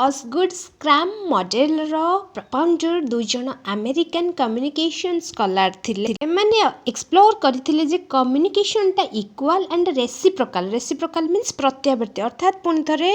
ଅସଗୁଡ୍ ସ୍କ୍ରାମ୍ ମଡେଲର ପ୍ରପଣ୍ଡର ଦୁଇ ଜଣ American communication scholar ଥିଲେ। ଏମାନେ ଏକ୍ସପ୍ଲୋର କରିଥିଲେ ଯେ କମ୍ୟୁନିକେସନଟା ଇକ୍ୱାଲ ଆଣ୍ଡ ରେସିପ୍ରୋକାଲ ମିନ୍ସ ପ୍ରତ୍ୟାବର୍ତ୍ତୀ ଅର୍ଥାତ୍ ପୁଣି ଥରେ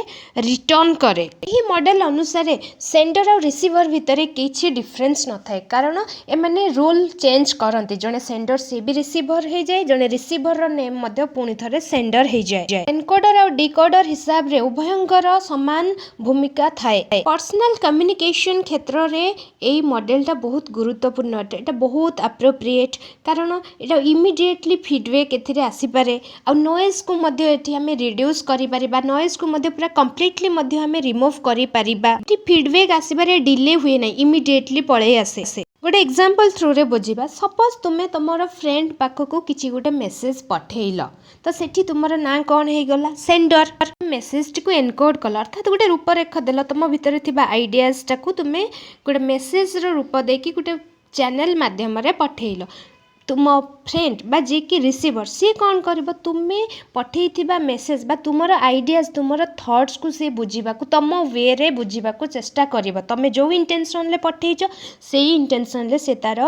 ରିଟର୍ନ କରେ। ଏହି ମଡେଲ ଅନୁସାରେ ସେଣ୍ଡର ଆଉ ରିସିଭର ଭିତରେ କିଛି ଡିଫରେନ୍ସ ନଥାଏ, କାରଣ ଏମାନେ ରୋଲ ଚେଞ୍ଜ କରନ୍ତି। ଜଣେ ସେଣ୍ଡର ସିଏ ବି ରିସିଭର ହେଇଯାଏ, ଜଣେ ରିସିଭରର ନେମ୍ ମଧ୍ୟ ପୁଣି ଥରେ ସେଣ୍ଡର ହେଇଯାଏ। ଏନକୋଡର ଆଉ ଡିକୋଡର ହିସାବରେ ଉଭୟଙ୍କର ସମାନ ଭୂମିକା ଥାଏ। ପର୍ସନାଲ କମ୍ୟୁନିକେସନ କ୍ଷେତ୍ରରେ ଏଇ ମଡେଲଟା ବହୁତ ଗୁରୁତ୍ୱପୂର୍ଣ୍ଣ ଅଟେ। ଏଇଟା ବହୁତ ଆପ୍ରୋପ୍ରିଏଟ୍, କାରଣ ଏଇଟା ଇମିଡ଼ିଏଟଲି ଫିଡବ୍ୟାକ୍ ଏଥିରେ ଆସିପାରେ। ଆଉ ନଏଜ୍କୁ ମଧ୍ୟ ଏଠି ଆମେ ରିଡ୍ୟୁସ୍ କରିପାରିବା, ନଏଜ୍କୁ ମଧ୍ୟ ପୁରା କମ୍ପ୍ଲିଟଲି ମଧ୍ୟ ଆମେ ରିମୁଭ୍ କରିପାରିବା। ଏଠି ଫିଡବ୍ୟାକ୍ ଆସିବାରେ ଡିଲେ ହୁଏ ନାହିଁ, ଇମିଡ଼ିଏଟଲି ପଳେଇ ଆସେ। ଗୋଟେ ଏକ୍ସାମ୍ପଲ ଥ୍ରୁରେ ବୁଝିବା। ସପୋଜ ତୁମେ ତୁମର ଫ୍ରେଣ୍ଡ ପାଖକୁ କିଛି ଗୋଟେ ମେସେଜ ପଠେଇଲ, ତ ସେଠି ତୁମର ନାଁ କ'ଣ ହେଇଗଲା? ସେଣ୍ଡର। ମେସେଜଟିକୁ ଏନକୋଡ୍ କଲ, ଅର୍ଥାତ୍ ଗୋଟେ ରୂପରେଖ ଦେଲ। ତୁମ ଭିତରେ ଥିବା ଆଇଡ଼ିଆଜଟାକୁ ତୁମେ ଗୋଟେ ମେସେଜର ରୂପ ଦେଇକି ଗୋଟେ ଚ୍ୟାନେଲ ମାଧ୍ୟମରେ ପଠେଇଲ। ତୁମ ଫ୍ରେଣ୍ଡ ବା ଯିଏକି ରିସିଭର ସିଏ କ'ଣ କରିବ? ତୁମେ ପଠେଇଥିବା ମେସେଜ ବା ତୁମର ଆଇଡ଼ିଆଜ, ତୁମର ଥଟ୍ସକୁ ସିଏ ବୁଝିବାକୁ, ତମ ୱେରେ ବୁଝିବାକୁ ଚେଷ୍ଟା କରିବ। ତମେ ଯେଉଁ ଇଣ୍ଟେନସନରେ ପଠେଇଛ ସେଇ ଇଣ୍ଟେନସନରେ ସେ ତାର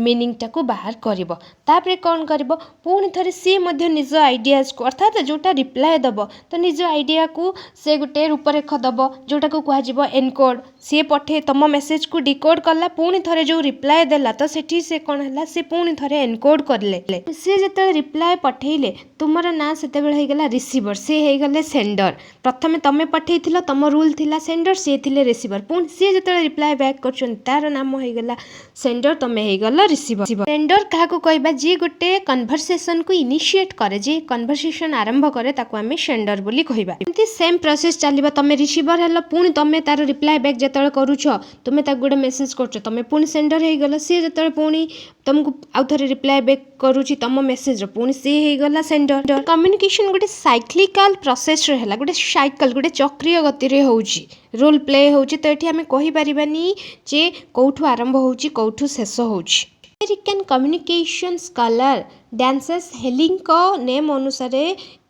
ମିନିଂଟାକୁ ବାହାର କରିବ। ତାପରେ କ'ଣ କରିବ? ପୁଣି ଥରେ ସିଏ ମଧ୍ୟ ନିଜ ଆଇଡ଼ିଆଜକୁ, ଅର୍ଥାତ୍ ଯେଉଁଟା ରିପ୍ଲାଏ ଦେବ, ତ ନିଜ ଆଇଡ଼ିଆକୁ ସେ ଗୋଟେ ରୂପରେଖ ଦେବ, ଯେଉଁଟାକୁ କୁହାଯିବ ଏନକୋଡ୍। ସିଏ ତମ ମେସେଜକୁ ଡିକୋଡ୍ କଲା, ପୁଣି ଥରେ ଯେଉଁ ରିପ୍ଲାଏ ଦେଲା, ତ ସେଠି ସେ କ'ଣ ହେଲା? ସେ ପୁଣି ଥରେ ଏନକୋଡ୍ କରିଲେ। ସିଏ ଯେତେବେଳେ ରିପ୍ଲାଏ ପଠେଇଲେ, ତୁମର ନାଁ ସେତେବେଳେ ହେଇଗଲା ରିସିଭର, ସିଏ ହେଇଗଲେ ସେଣ୍ଡର। ପ୍ରଥମେ ତମେ ପଠେଇଥିଲ, ତମ ରୁଲ୍ ଥିଲା ସେଣ୍ଡର, ସିଏ ଥିଲେ ରିସିଭର। ପୁଣି ସିଏ ଯେତେବେଳେ ରିପ୍ଲାଏ ବ୍ୟାକ୍ କରୁଛନ୍ତି, ତାର ନାମ ହେଇଗଲା ସେଣ୍ଡର, ତମେ ହେଇଗଲ ରିସିଭର। ସେଣ୍ଡର କାହାକୁ କହିବା? ଯିଏ ଗୋଟେ କନଭରସେସନକୁ ଇନିସିଏଟ୍ କରେ, ଯିଏ କନଭରସେସନ ଆରମ୍ଭ କରେ, ତାକୁ ଆମେ ସେଣ୍ଡର ବୋଲି କହିବା। ଏମିତି ସେମ୍ ପ୍ରୋସେସ୍ ଚାଲିବ। ତମେ ରିସିଭର ହେଲ, ପୁଣି ତମେ ତାର ରିପ୍ଲାଏ ବ୍ୟାକ୍ ଯେତେବେଳେ କରୁଛ, ତୁମେ ତାକୁ ଗୋଟେ ମେସେଜ କରୁଛ, ତମେ ପୁଣି ସେଣ୍ଡର ହେଇଗଲ। ସିଏ ଯେତେବେଳେ ପୁଣି ତମକୁ ଆଉ ଥରେ ରିପ୍ଲାଏ ବ୍ୟାକ୍ କରୁଛି ତମ ମେସେଜର, ପୁଣି ସିଏ ହେଇଗଲା ସେଣ୍ଡର। କମ୍ୟୁନିକେସନ ଗୋଟେ ସାଇକ୍ଲିକାଲ ପ୍ରୋସେସରେ ହେଲା, ଗୋଟେ ସାଇକେଲ, ଗୋଟେ ଚକ୍ରୀୟ ଗତିରେ ହେଉଛି, ରୋଲ୍ ପ୍ଲେ ହେଉଛି। ତ ଏଠି ଆମେ କହିପାରିବାନି ଯେ କେଉଁଠୁ ଆରମ୍ଭ ହେଉଛି କେଉଁଠୁ ଶେଷ ହେଉଛି। American communication scholar dances ହେଲିଙ୍କ name ଅନୁସାରେ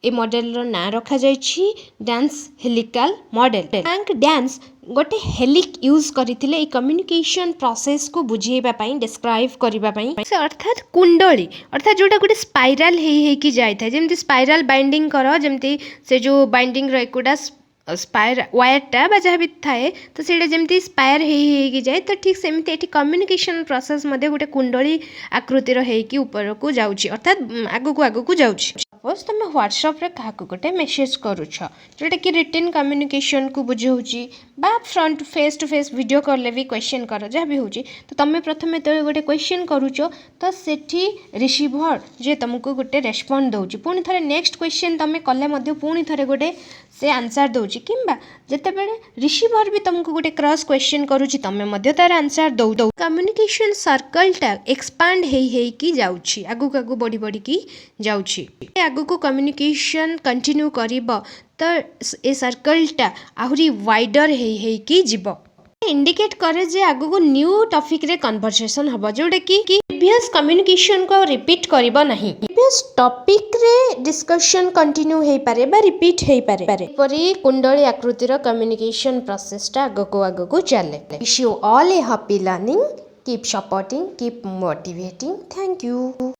ଏ ମଡେଲର ନାଁ ରଖାଯାଇଛି ଡ୍ୟାନ୍ସ ହେଲିକାଲ ମଡେଲ। ଫ୍ରାଙ୍କ ଡ୍ୟାନ୍ସ ଗୋଟେ ହେଲିକ୍ ୟୁଜ୍ କରିଥିଲେ ଏଇ କମ୍ୟୁନିକେସନ ପ୍ରୋସେସକୁ ବୁଝେଇବା ପାଇଁ, ଡେସ୍କ୍ରାଇବ୍ କରିବା ପାଇଁ। ଅର୍ଥାତ୍ କୁଣ୍ଡଳୀ, ଅର୍ଥାତ୍ ଯେଉଁଟା ଗୋଟେ ସ୍ପାଇରାଲ ହେଇକି ଯାଇଥାଏ, ଯେମିତି ସ୍ପାଇରାଲ ବାଇଣ୍ଡିଂ କର, ଯେମିତି ସେ ଯେଉଁ ବାଇଣ୍ଡିଙ୍ଗର ଏକୁଟା ୱାୟାରଟା ବା ଯାହା ବି ଥାଏ, ତ ସେଇଟା ଯେମିତି ସ୍ପାୟାର ହେଇକି ଯାଏ, ତ ଠିକ୍ ସେମିତି ଏଠି କମ୍ୟୁନିକେସନ ପ୍ରୋସେସ୍ ମଧ୍ୟ ଗୋଟେ କୁଣ୍ଡଳୀ ଆକୃତିର ହେଇକି ଉପରକୁ ଯାଉଛି, ଅର୍ଥାତ୍ ଆଗକୁ ଯାଉଛି। ସପୋଜ ତୁମେ ହ୍ୱାଟ୍ସଆପ୍ରେ କାହାକୁ ଗୋଟେ ମେସେଜ କରୁଛ, ଯେଉଁଟାକି ରିଟିନ୍ କମ୍ୟୁନିକେସନକୁ ବୁଝାଉଛି, ବା front face to face video କଲ୍ରେ ବି କ୍ୱେଶ୍ଚନ୍ କର, ଯାହା ବି ହେଉଛି। ତ ତୁମେ ପ୍ରଥମେ ଯେତେବେଳେ ଗୋଟେ କ୍ୱେଶ୍ଚନ୍ କରୁଛ, ତ ସେଠି ରିସିଭର ଯିଏ ତୁମକୁ ଗୋଟେ ରେସ୍ପଣ୍ଡ ଦେଉଛି, ପୁଣି ଥରେ ନେକ୍ସଟ କ୍ୱେଶ୍ଚନ୍ ତୁମେ କଲେ ମଧ୍ୟ ପୁଣି ଥରେ ଗୋଟେ ସେ ଆନ୍ସର ଦେଉଛି, କିମ୍ବା ଯେତେବେଳେ ରିସିଭର ବି ତୁମକୁ ଗୋଟେ କ୍ରସ୍ କ୍ୱେଶ୍ଚନ୍ କରୁଛି, ତୁମେ ମଧ୍ୟ ତାର ଆନ୍ସର ଦେଉ। କମ୍ୟୁନିକେସନ ସର୍କଲଟା ଏକ୍ସପାଣ୍ଡ ହେଇକି ଯାଉଛି, ଆଗକୁ ବଢ଼ିକି ଯାଉଛି। ଆଗକୁ କମ୍ୟୁନିକେସନ କଣ୍ଟିନ୍ୟୁ କରିବ, ତ ଏ ସର୍କଲଟା ଆହୁରି ୱାଇଡର ହେଇକି ଯିବ। ଇଣ୍ଡିକେଟ୍ କରେ ଯେ ଆଗକୁ ନ୍ୟୁ ଟପିକ୍ରେ କନଭରସେସନ୍ ହେବ, ଯେଉଁଟାକି ପ୍ରିଭିୟସ୍ କମ୍ୟୁନିକେସନକୁ ଆଉ ରିପିଟ୍ କରିବ ନାହିଁ। ପ୍ରିଭିୟସ୍ ଟପିକ୍ରେ ଡିସ୍କସନ୍ କଣ୍ଟିନ୍ୟୁ ହେଇପାରେ ବା ରିପିଟ୍ ହେଇପାରେ। ଏପରି କୁଣ୍ଡଳୀ ଆକୃତିର କମ୍ୟୁନିକେସନ ପ୍ରୋସେସଟା ଆଗକୁ ଚାଲେ। Wish you all a happy learning, keep supporting, keep motivating. Thank you.